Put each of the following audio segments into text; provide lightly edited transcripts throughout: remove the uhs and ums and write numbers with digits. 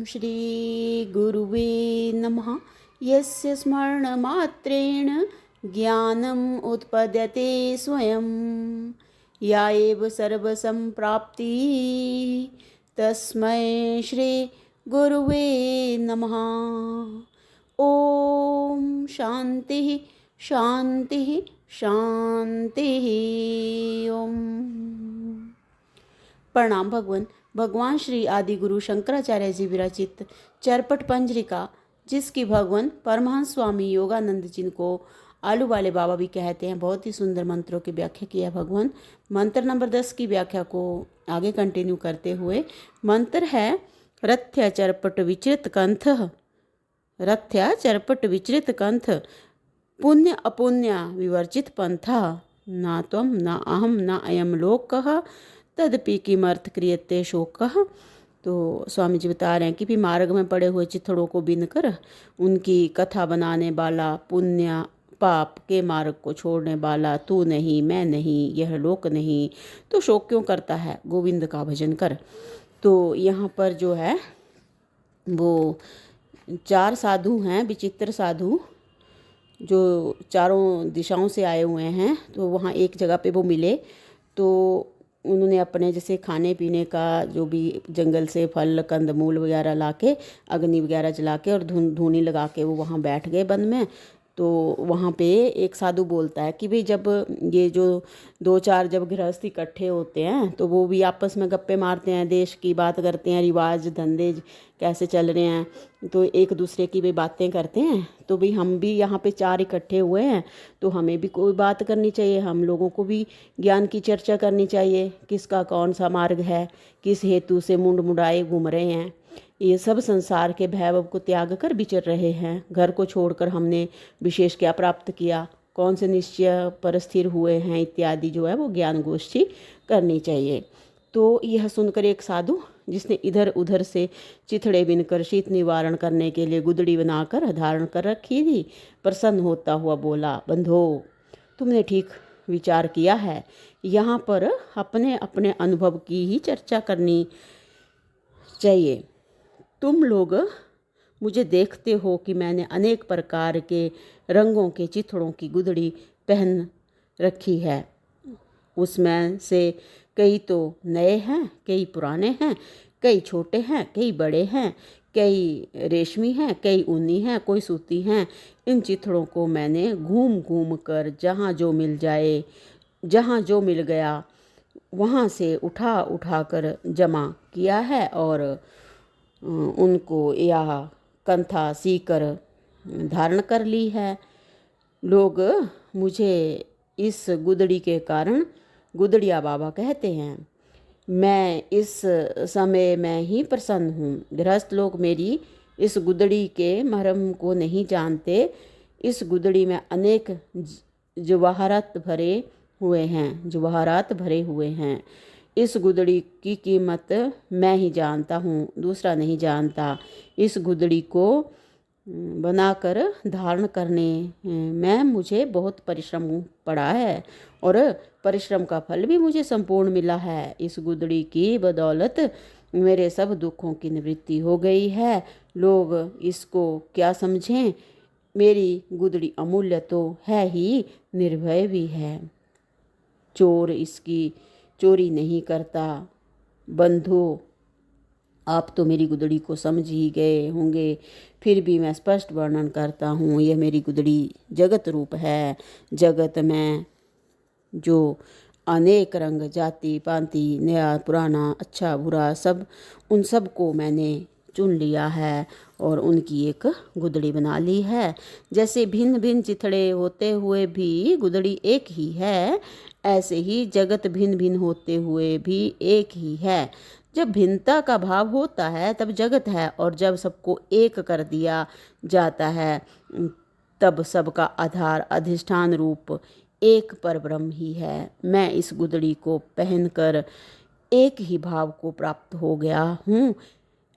श्रीगुरुवे नमः। यस्य स्मरणमात्रेण ज्ञानम् उत्पद्यते स्वयं, या एव सर्वसम्प्राप्ति तस्मै श्रीगुरुवे नमः। ओम शांति शांति शांति। ओम। प्रणाम भगवान। भगवान श्री आदि गुरु शंकराचार्य जी विरचित चरपट पंजरिका, जिसकी भगवान परमहंस स्वामी योगानंद जिनको आलू वाले बाबा भी कहते हैं, बहुत ही सुंदर मंत्रों की व्याख्या किया भगवान। मंत्र नंबर 10 की व्याख्या को आगे कंटिन्यू करते हुए मंत्र है रथ्य चरपट विचृत कंथ। रथ्य चरपट विचृत कंथ, पुण्य अपुण्य विवर्जित पंथा। ना त्वं न अहम न अयम लोकः तदपि किमर्थ क्रियते शोकः। तो स्वामी जी बता रहे हैं कि भी मार्ग में पड़े हुए चिथड़ों को बीनकर उनकी कथा बनाने वाला, पुण्य पाप के मार्ग को छोड़ने वाला तू नहीं, मैं नहीं, यह लोक नहीं, तो शोक क्यों करता है, गोविंद का भजन कर। तो यहाँ पर जो है वो 4 साधु हैं, विचित्र साधु, जो चारों दिशाओं से आए हुए हैं। तो वहाँ एक जगह पे वो मिले, तो उन्होंने अपने जैसे खाने पीने का जो भी जंगल से फल कंदमूल वगैरह लाके, अग्नि वगैरह जला के और धूनी लगा के वो वहाँ बैठ गए वन में। तो वहाँ पे एक साधु बोलता है कि भाई जब ये जो 2-4 जब गृहस्थ इकट्ठे होते हैं तो वो भी आपस में गप्पे मारते हैं, देश की बात करते हैं, रिवाज धंधे कैसे चल रहे हैं, तो एक दूसरे की भी बातें करते हैं। तो भाई हम भी यहाँ पे 4 इकट्ठे हुए हैं तो हमें भी कोई बात करनी चाहिए, हम लोगों को भी ज्ञान की चर्चा करनी चाहिए, किसका कौन सा मार्ग है, किस हेतु से मुंड मुड़ाए घूम रहे हैं, ये सब संसार के भैभव को त्याग कर विचर रहे हैं, घर को छोड़कर हमने विशेष क्या प्राप्त किया, कौन से निश्चय पर स्थिर हुए हैं, इत्यादि जो है वो ज्ञान गोष्ठी करनी चाहिए। तो यह सुनकर एक साधु, जिसने इधर उधर से चिथड़े बिनकर शीत निवारण करने के लिए गुदड़ी बनाकर धारण कर रखी थी, प्रसन्न होता हुआ बोला, बंधो तुमने ठीक विचार किया है, यहाँ पर अपने अपने अनुभव की ही चर्चा करनी चाहिए। तुम लोग मुझे देखते हो कि मैंने अनेक प्रकार के रंगों के चिथड़ों की गुदड़ी पहन रखी है। उसमें से कई तो नए हैं, कई पुराने हैं, कई छोटे हैं, कई बड़े हैं, कई रेशमी हैं, कई ऊनी हैं, कोई सूती हैं। इन चिथड़ों को मैंने घूम घूम कर जहाँ जो मिल जाए, जहाँ जो मिल गया वहाँ से उठा उठा कर जमा किया है और उनको यह कंथा सीकर धारण कर ली है। लोग मुझे इस गुदड़ी के कारण गुदड़िया बाबा कहते हैं। मैं इस समय में ही प्रसन्न हूँ। गृहस्थ लोग मेरी इस गुदड़ी के मर्म को नहीं जानते। इस गुदड़ी में अनेक जवाहरात भरे हुए हैं, जवाहरात भरे हुए हैं। इस गुदड़ी की कीमत मैं ही जानता हूँ, दूसरा नहीं जानता। इस गुदड़ी को बनाकर धारण करने में मुझे बहुत परिश्रम पड़ा है और परिश्रम का फल भी मुझे संपूर्ण मिला है। इस गुदड़ी की बदौलत मेरे सब दुखों की निवृत्ति हो गई है। लोग इसको क्या समझें, मेरी गुदड़ी अमूल्य तो है ही, निर्भय भी है। चोर इसकी चोरी नहीं करता। बंधु आप तो मेरी गुदड़ी को समझ ही गए होंगे, फिर भी मैं स्पष्ट वर्णन करता हूँ। यह मेरी गुदड़ी जगत रूप है। जगत में जो अनेक रंग, जाति पांति, नया पुराना, अच्छा बुरा, सब उन सब को मैंने चुन लिया है और उनकी एक गुदड़ी बना ली है। जैसे भिन्न भिन्न चिथड़े होते हुए भी गुदड़ी एक ही है, ऐसे ही जगत भिन्न भिन्न होते हुए भी एक ही है। जब भिन्नता का भाव होता है तब जगत है, और जब सबको एक कर दिया जाता है तब सबका आधार अधिष्ठान रूप एक परब्रह्म ही है। मैं इस गुदड़ी को पहनकर एक ही भाव को प्राप्त हो गया हूँ।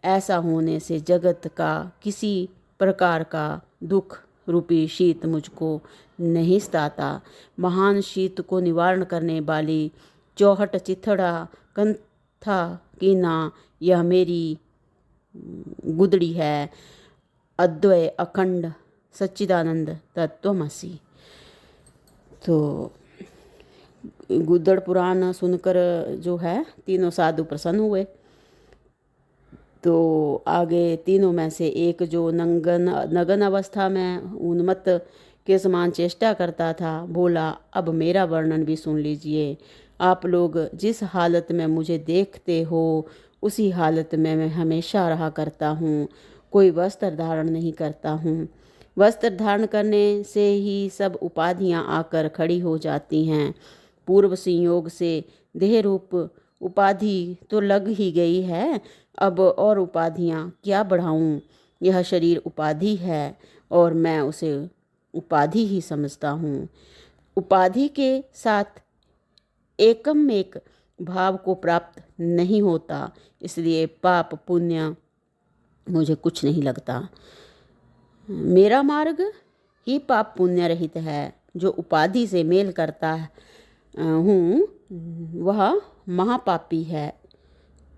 ऐसा होने से जगत का किसी प्रकार का दुख रूपी शीत मुझको नहीं सताता। महान शीत को निवारण करने वाली चौहट चिथड़ा कंथा कीना, यह मेरी गुदड़ी है, अद्वय अखंड सच्चिदानंद तत्वमसि। तो गुदड़ पुराण सुनकर जो है तीनों साधु प्रसन्न हुए। तो आगे तीनों में से एक जो नगन अवस्था में उन्मत्त के समान चेष्टा करता था, बोला, अब मेरा वर्णन भी सुन लीजिए। आप लोग जिस हालत में मुझे देखते हो उसी हालत में मैं हमेशा रहा करता हूँ। कोई वस्त्र धारण नहीं करता हूँ। वस्त्र धारण करने से ही सब उपाधियाँ आकर खड़ी हो जाती हैं। पूर्व संयोग से देह रूप उपाधि तो लग ही गई है, अब और उपाधियाँ क्या बढ़ाऊँ। यह शरीर उपाधि है और मैं उसे उपाधि ही समझता हूँ। उपाधि के साथ एकम एक भाव को प्राप्त नहीं होता, इसलिए पाप पुण्य मुझे कुछ नहीं लगता। मेरा मार्ग ही पाप पुण्य रहित है। जो उपाधि से मेल करता हूँ वह महापापी है।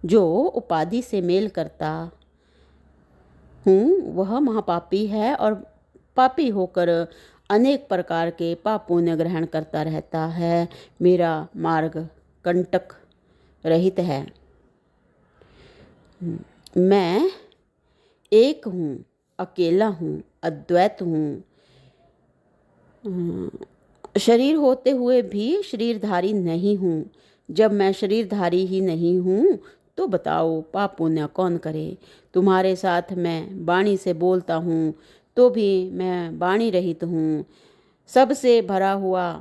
जो उपाधि से मेल करता हूँ वह महापापी है और पापी होकर अनेक प्रकार के पाप पुण्य ग्रहण करता रहता है। मेरा मार्ग कंटक रहित है। मैं एक हूँ, अकेला हूँ, अद्वैत हूँ। शरीर होते हुए भी शरीरधारी नहीं हूँ। जब मैं शरीरधारी ही नहीं हूँ तो बताओ पाप पुण्य कौन करे। तुम्हारे साथ मैं वाणी से बोलता हूँ तो भी मैं वाणी रहित हूँ। सबसे भरा हुआ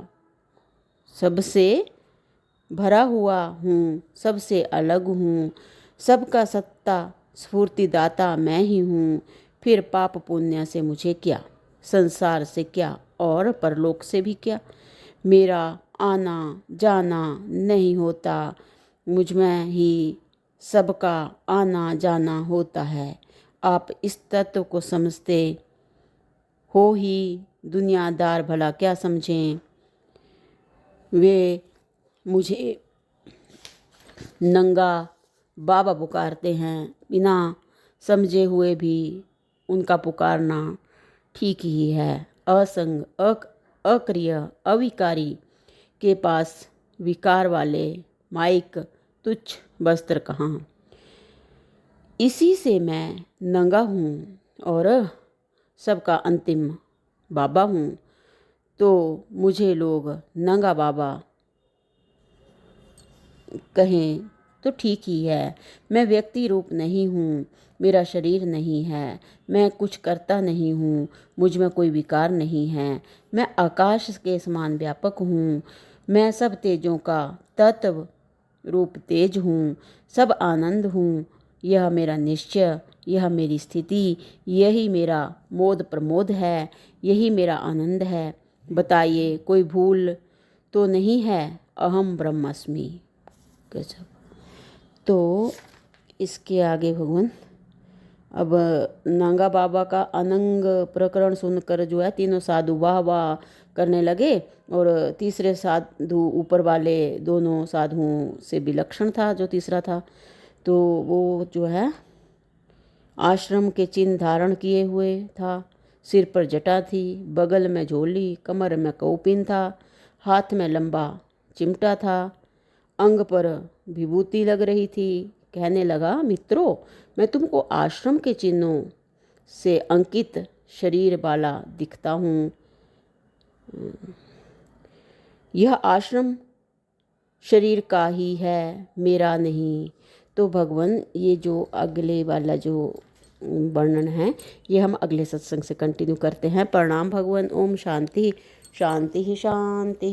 हूँ, सबसे अलग हूँ। सबका सत्ता स्फूर्तिदाता मैं ही हूँ। फिर पाप पुण्य से मुझे क्या, संसार से क्या और परलोक से भी क्या। मेरा आना जाना नहीं होता, मुझ में ही सबका आना जाना होता है। आप इस तत्व को समझते हो ही दुनियादार भला क्या समझें। वे मुझे नंगा बाबा पुकारते हैं। बिना समझे हुए भी उनका पुकारना ठीक ही है। असंग अक्रिय अविकारी के पास विकार वाले माइक तुच्छ वस्त्र कहाँ। इसी से मैं नंगा हूँ और सबका अंतिम बाबा हूँ। तो मुझे लोग नंगा बाबा कहें तो ठीक ही है। मैं व्यक्ति रूप नहीं हूँ, मेरा शरीर नहीं है, मैं कुछ करता नहीं हूँ, मुझ में कोई विकार नहीं है। मैं आकाश के समान व्यापक हूँ। मैं सब तेजों का तत्व रूप तेज हूँ, सब आनंद हूँ। यह मेरा निश्चय, यह मेरी स्थिति, यही मेरा मोद प्रमोद है, यही मेरा आनंद है। बताइए कोई भूल तो नहीं है। अहम ब्रह्मास्मि। गजब। तो इसके आगे भगवान अब नांगा बाबा का अनंग प्रकरण सुनकर जो है तीनों साधु वाह वाह करने लगे। और तीसरे साधु ऊपर वाले दोनों साधुओं से विलक्षण था जो तीसरा था। तो वो जो है आश्रम के चिन्ह धारण किए हुए था। सिर पर जटा थी, बगल में झोली, कमर में कौपिन था, हाथ में लंबा चिमटा था, अंग पर विभूति लग रही थी। कहने लगा, मित्रों, मैं तुमको आश्रम के चिन्हों से अंकित शरीर वाला दिखता हूँ। यह आश्रम शरीर का ही है, मेरा नहीं। तो भगवान ये जो अगले वाला जो वर्णन है ये हम अगले सत्संग से कंटिन्यू करते हैं। प्रणाम भगवान। ओम शांति शांति शांति।